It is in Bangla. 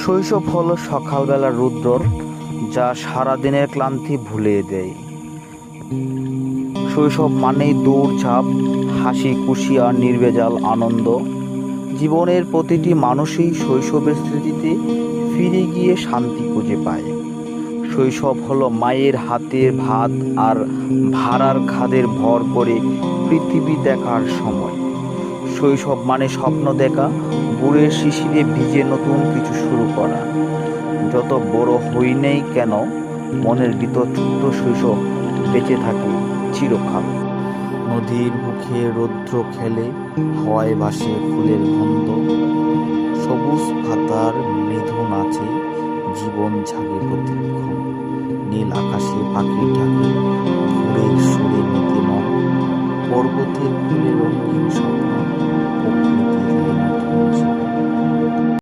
শৈশব হলো সকালবেলার রৌদ্র, যা সারাদিনের ক্লান্তি ভুলিয়ে দেয়। শৈশব মানেই দৌড়ঝাঁপ, হাসি খুশি আর নির্ভেজাল আনন্দ। জীবনের প্রতিটি মানুষই শৈশবের স্মৃতিতে ফিরে গিয়ে শান্তি খুঁজে পায়। শৈশব হলো মায়ের হাতের ভাত আর ভাড়ার খাদের ভর করে পৃথিবী দেখার সময়। শৈশব মানে স্বপ্ন দেখা, গুড়ের শিশিরে ভিজে নতুন কিছু শুরু করা। যত বড় হই নেই কেন, মনের ভিতর ছোট্ট শৈশব বেঁচে থাকে চিরকাল। নদীর বুকে রৌদ্র খেলে, হাওয়ায় ভাসে ফুলের গন্ধ। সবুজ পাতার মৃদু নাচে, জীবন জাগে প্রতিক্ষণ। নীল আকাশে পাখি ডাকে, ভোরের সুরে মেতে মন। পর্বতের ফুলে রঙিন স্বপ্ন, প্রকৃতির নতুন জীবন।